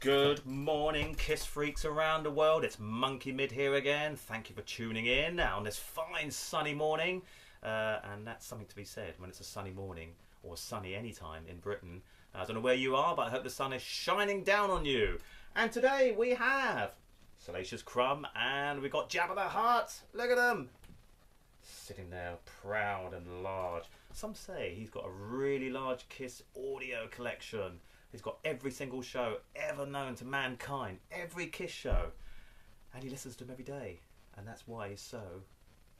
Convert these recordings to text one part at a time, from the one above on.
Good morning, Kiss freaks around the world. It's Monkey Mid here again. Thank you for tuning in on this fine sunny morning. And that's something to be said when it's a sunny morning or sunny anytime in Britain. I don't know where you are, but I hope the sun is shining down on you. And today we have Salacious Crumb and we got Jabba the Hutt. Look at them. Sitting there proud and large. Some say he's got a really large Kiss audio collection. He's got every single show ever known to mankind, every Kiss show, and he listens to them every day, and that's why he's so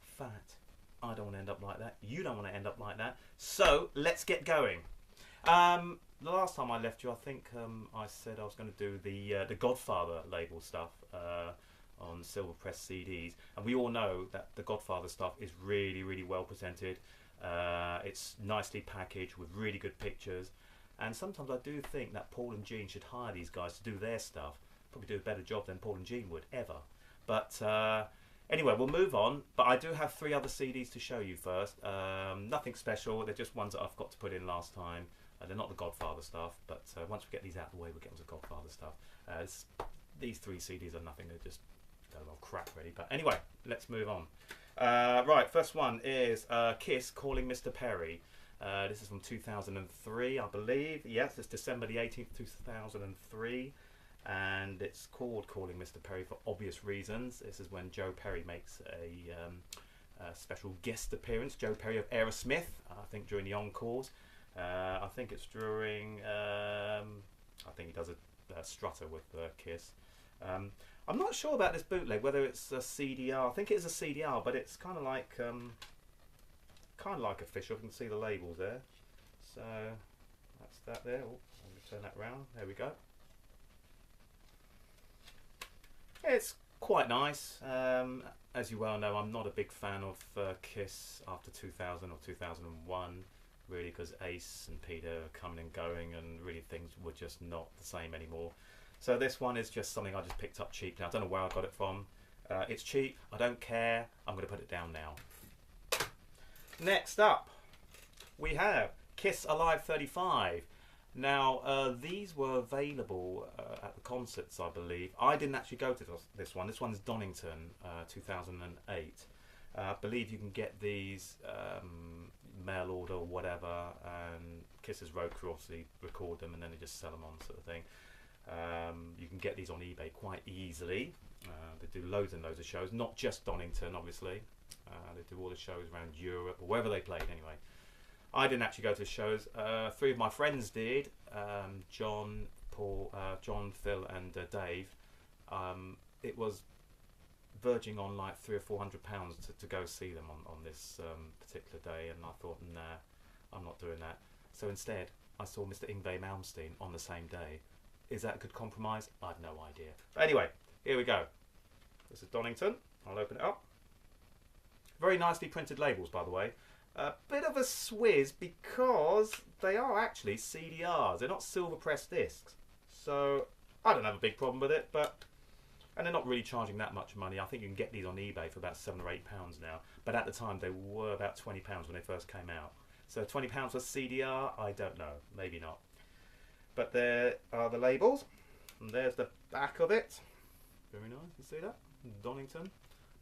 fat. I don't want to end up like that. You don't want to end up like that. So let's get going. The last time I left you, I think I said I was going to do the Godfather label stuff on silver press CDs, and we all know that the Godfather stuff is really, really well presented. It's nicely packaged with really good pictures. And sometimes I do think that Paul and Gene should hire these guys to do their stuff. Probably do a better job than Paul and Gene would, ever. But anyway, we'll move on. But I do have 3 other CDs to show you first. Nothing special. They're just ones that I've got to put in last time. They're not the Godfather stuff. But once we get these out of the way, we'll get on to the Godfather stuff. These 3 CDs are nothing. They're just a lot of crap, really. But anyway, let's move on. Right, first one is Kiss Calling Mr. Perry. This is from 2003, I believe. Yes, it's December the 18th, 2003. And it's called Calling Mr. Perry for obvious reasons. This is when Joe Perry makes a special guest appearance. Joe Perry of Aerosmith, I think during the Encores. I think it's during... I think he does a strutter with Kiss. I'm not sure about this bootleg, whether it's a CDR. I think it is a CDR, but it's kind of like official. You can see the labels there. So that's that there. Oh, let me turn that round. There we go. It's quite nice. As you well know, I'm not a big fan of Kiss after 2000 or 2001, really, because Ace and Peter are coming and going, and really things were just not the same anymore. So this one is just something I just picked up cheap. Now I don't know where I got it from. It's cheap. I don't care. I'm going to put it down now. Next up, we have Kiss Alive 35. Now, these were available at the concerts, I believe. I didn't actually go to this one. This one's Donington, 2008. I believe you can get these mail order or whatever, and Kiss's road crew obviously record them and then they just sell them on, sort of thing. You can get these on eBay quite easily. They do loads and loads of shows, not just Donington, obviously. They do all the shows around Europe, or wherever they played anyway. I didn't actually go to the shows. 3 of my friends did. John, Phil and Dave. It was verging on like £300 or £400 to go see them on this particular day, and I thought, nah, I'm not doing that. So instead, I saw Mr. Yngwie Malmsteen on the same day. Is that a good compromise? I've no idea. But anyway, here we go. This is Donington. I'll open it up. Very nicely printed labels, by the way. A bit of a swizz because they are actually CDRs. They're not silver pressed discs. So I don't have a big problem with it, and they're not really charging that much money. I think you can get these on eBay for about £7 or £8 now. But at the time they were about £20 when they first came out. So £20 for CDR, I don't know. Maybe not. But there are the labels. And there's the back of it. Very nice, you see that? Donington.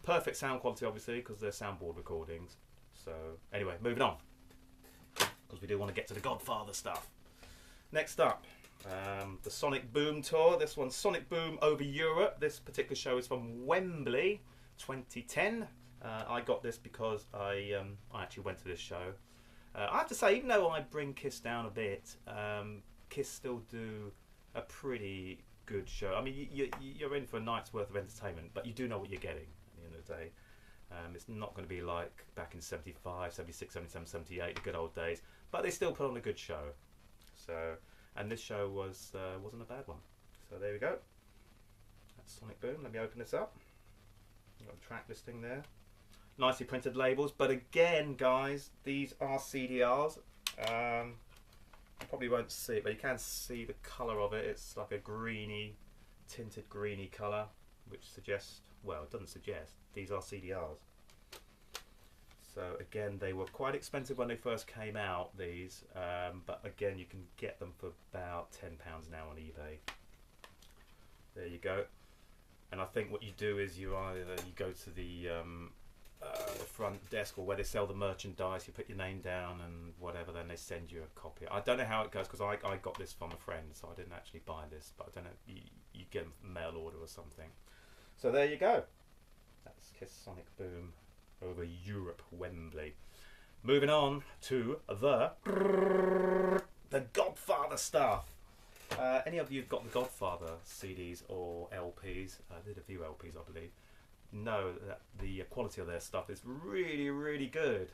Perfect sound quality, obviously, because they're soundboard recordings. So, anyway, moving on. Because we do want to get to the Godfather stuff. Next up, the Sonic Boom Tour. This one's Sonic Boom over Europe. This particular show is from Wembley, 2010. I got this because I actually went to this show. I have to say, even though I bring Kiss down a bit, Kiss still do a pretty good show. I mean, you're in for a night's worth of entertainment, but you do know what you're getting. The day. It's not going to be like back in 75, 76, 77, 78, the good old days, but they still put on a good show. So, and this show wasn't a bad one. So there we go. That's Sonic Boom. Let me open this up. Got a track listing there. Nicely printed labels, but again, guys, these are CDRs. You probably won't see it, but you can see the colour of it. It's like a greeny, tinted greeny colour, which suggests, well, it doesn't suggest, these are CDRs. So again, they were quite expensive when they first came out, these, but again, you can get them for about £10 now on eBay. There you go. And I think what you do is you go to the front desk or where they sell the merchandise, you put your name down and whatever, then they send you a copy. I don't know how it goes because I got this from a friend, so I didn't actually buy this, but I don't know, you get a mail order or something. So there you go. That's Kiss Sonic Boom over Europe, Wembley. Moving on to the Godfather stuff. Any of you have got the Godfather CDs or LPs? I did a few LPs, I believe. Know that the quality of their stuff is really, really good.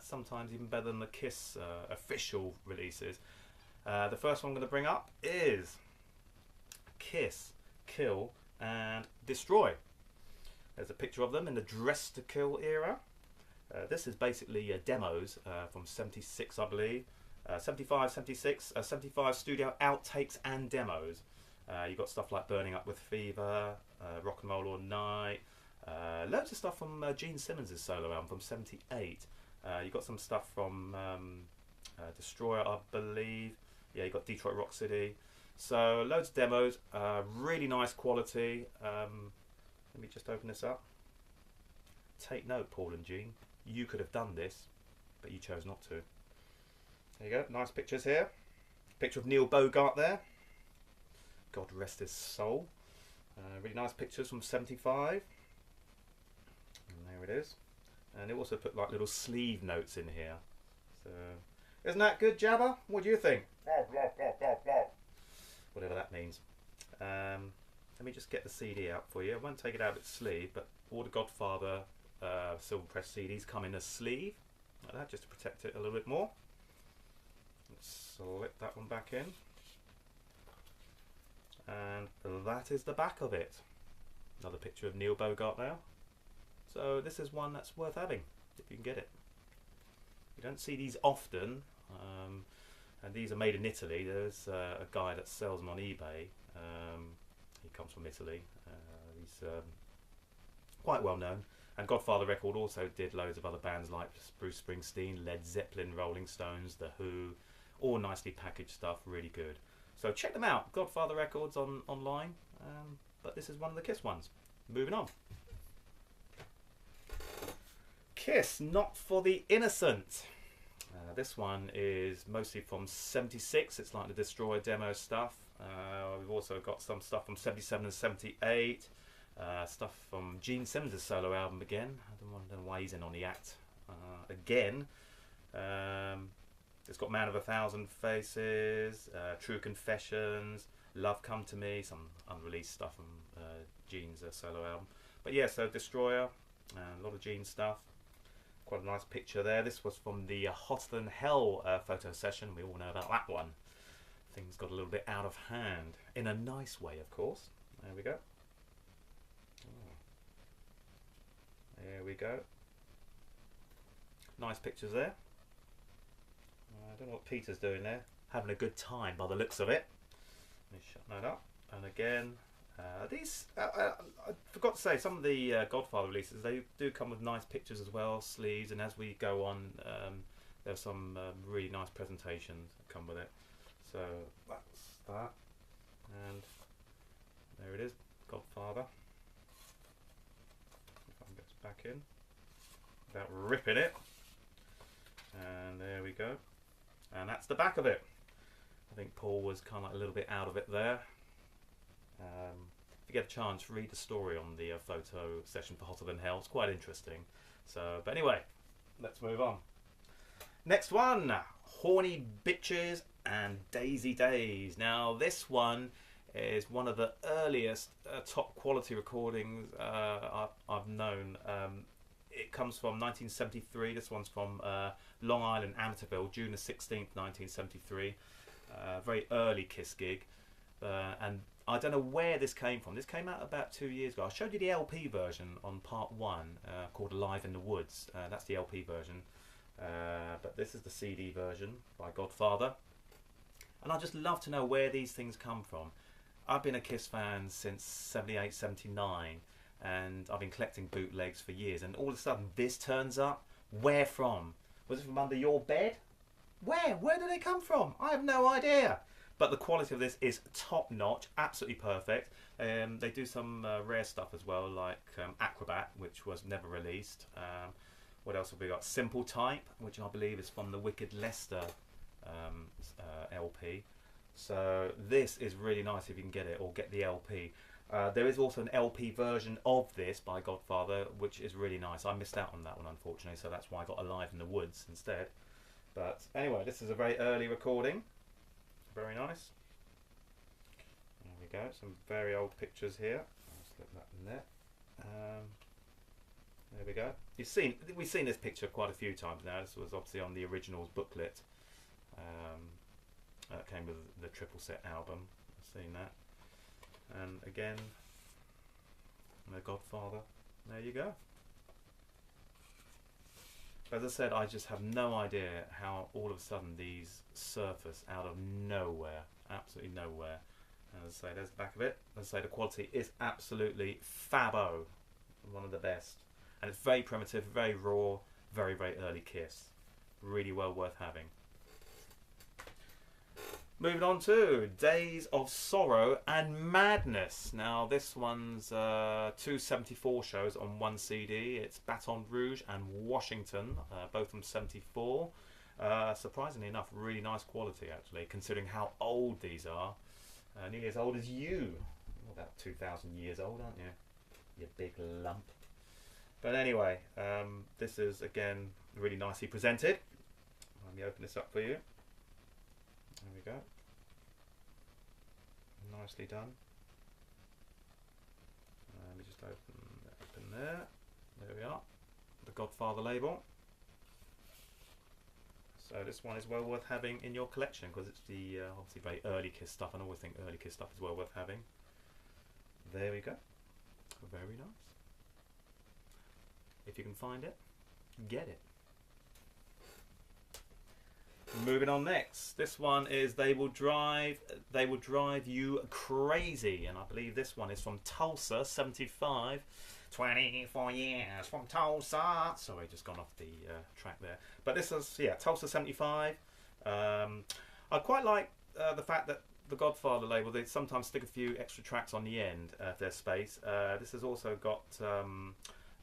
Sometimes even better than the Kiss official releases. The first one I'm going to bring up is Kiss, Kill and Destroy. There's a picture of them in the Dress to Kill era. This is basically demos from 76, I believe. 75, 76, 75 studio outtakes and demos. You've got stuff like Burning Up with Fever, Rock and Roll All Night, loads of stuff from Gene Simmons' solo album from 78. You've got some stuff from Destroyer, I believe. Yeah, you've got Detroit Rock City. So loads of demos, really nice quality. Let me just open this up. Take note, Paul and Gene. You could have done this, but you chose not to. There you go, nice pictures here. Picture of Neil Bogart there. God rest his soul. Really nice pictures from 75. And there it is. And they also put like little sleeve notes in here. So, isn't that good, Jabba? What do you think? Whatever that means. Let me just get the CD out for you. I won't take it out of its sleeve, but all the Godfather silver press CDs come in a sleeve, like that, just to protect it a little bit more. Let's slip that one back in. And that is the back of it. Another picture of Neil Bogart now. So this is one that's worth having, if you can get it. You don't see these often, and these are made in Italy. There's a guy that sells them on eBay. He comes from Italy. He's quite well known. And Godfather Record also did loads of other bands like Bruce Springsteen, Led Zeppelin, Rolling Stones, The Who, all nicely packaged stuff, really good. So check them out, Godfather Records online, but this is one of the Kiss ones. Moving on. Kiss, Not for the Innocent. This one is mostly from 76, it's like the Destroyer demo stuff. We've also got some stuff from 77 and 78. Stuff from Gene Simmons' solo album again. I don't know why he's in on the act again. It's got Man of a Thousand Faces, True Confessions, Love Come to Me, some unreleased stuff from Gene's solo album. But yeah, so Destroyer, a lot of Gene stuff. Quite a nice picture there. This was from the Hotter Than Hell photo session. We all know about that one. Things got a little bit out of hand. In a nice way, of course. There we go. There we go. Nice pictures there. I don't know what Peter's doing there. Having a good time by the looks of it. Let me shut that up. And again, these, I forgot to say, some of the Godfather releases, they do come with nice pictures as well, sleeves, and as we go on, there's some really nice presentations that come with it. So that's that. And there it is, Godfather. Back in without ripping it, and there we go, and that's the back of it. I think Paul was kind of like a little bit out of it there. If you get a chance, read the story on the photo session for Hotter Than Hell. It's quite interesting. So, but anyway, let's move on. Next one, Horny Bitches and Daisy Days. Now this one is one of the earliest top quality recordings I've known. It comes from 1973. This one's from Long Island, Amityville, June the 16th, 1973. Very early Kiss gig. And I don't know where this came from. This came out about 2 years ago. I showed you the LP version on part 1 called Live in the Woods. That's the LP version. But this is the CD version by Godfather. And I just love to know where these things come from. I've been a Kiss fan since 78, 79, and I've been collecting bootlegs for years, and all of a sudden this turns up. Where from? Was it from under your bed? Where? Where did they come from? I have no idea. but the quality of this is top notch, absolutely perfect. They do some rare stuff as well, like Acrobat, which was never released. What else have we got? Simple Type, which I believe is from the Wicked Lester LP. So this is really nice if you can get it, or get the LP. There is also an LP version of this by Godfather, which is really nice. I missed out on that one, unfortunately, so that's why I got Alive in the Woods instead. But anyway, this is a very early recording. Very nice. There we go, some very old pictures here. I'll slip that in there. There we go. We've seen this picture quite a few times now. This was obviously on the originals booklet. That came with the triple set album. I've seen that. And again, The Godfather. There you go. As I said, I just have no idea how all of a sudden these surface out of nowhere. Absolutely nowhere. And as I say, there's the back of it. As I say, the quality is absolutely fabo. One of the best. And it's very primitive, very raw, very, very early Kiss. Really well worth having. Moving on to Days of Sorrow and Madness. Now this one's 274 shows on one CD. It's Baton Rouge and Washington, both from 74. Surprisingly enough, really nice quality actually, considering how old these are. Nearly as old as you. You're about 2,000 years old, aren't you? You big lump. But anyway, this is again really nicely presented. Let me open this up for you. There we go. Nicely done. Let me just open there. There we are. The Godfather label. So this one is well worth having in your collection because it's the obviously very early Kiss stuff, and I always think early Kiss stuff is well worth having. There we go. Very nice. If you can find it, get it. Moving on next, this one is They Will Drive You Crazy, and I believe this one is from Tulsa, 75. 24 years from Tulsa. Sorry, just gone off the track there. But this is, yeah, Tulsa 75. I quite like the fact that the Godfather label, they sometimes stick a few extra tracks on the end if there's space. This has also got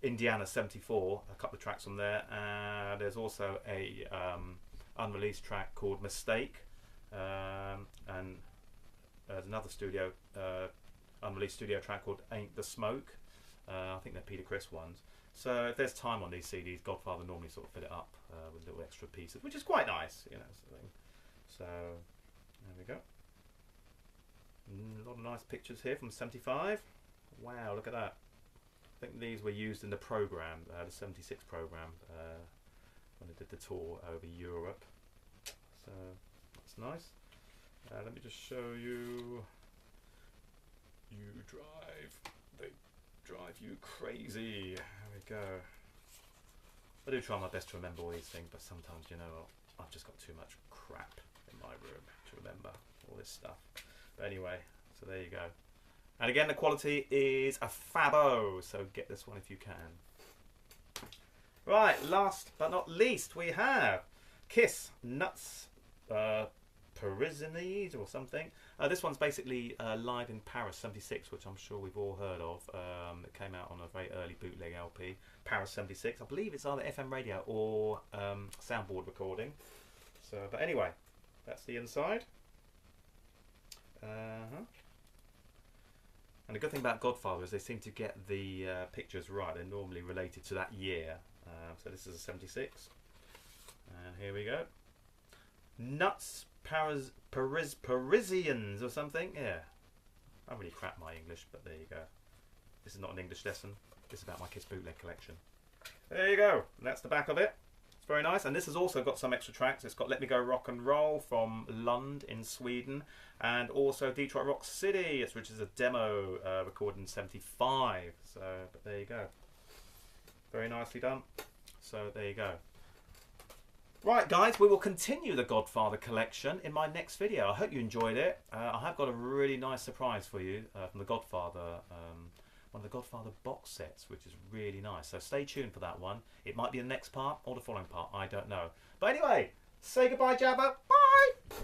Indiana 74, a couple of tracks on there. There's also a unreleased track called Mistake, and there's another unreleased studio track called Ain't the Smoke. I think they're Peter Criss ones. So if there's time on these CDs, Godfather normally sort of fit it up with little extra pieces, which is quite nice, you know. So there we go. A lot of nice pictures here from 75. Wow, look at that. I think these were used in the program, the 76 program, when they did the tour over Europe. So that's nice. Let me just show you. They drive you crazy. There we go. I do try my best to remember all these things, but sometimes, you know, I've just got too much crap in my room to remember all this stuff. But anyway, so there you go. And again, the quality is a fabo, so get this one if you can. Right, last but not least, we have Kiss Nuts Parisiennes or something. This one's basically live in Paris 76, which I'm sure we've all heard of. It came out on a very early bootleg LP, Paris 76. I believe it's either FM radio or soundboard recording. So, but anyway, that's the inside. And the good thing about Godfather is they seem to get the pictures right. They're normally related to that year. So this is a 76. And here we go. Nuts Parisians or something. Yeah. I really crap my English, but there you go. This is not an English lesson. This is about my Kiss bootleg collection. There you go. And that's the back of it. It's very nice. And this has also got some extra tracks. It's got Let Me Go Rock and Roll from Lund in Sweden. And also Detroit Rock City, which is a demo recorded in 75. So, but there you go. Very nicely done. So there you go. Right, guys, we will continue the Godfather collection in my next video. I hope you enjoyed it. I have got a really nice surprise for you from the Godfather, one of the Godfather box sets, which is really nice. So stay tuned for that one. It might be the next part or the following part. I don't know. But anyway, say goodbye, Jabba. Bye!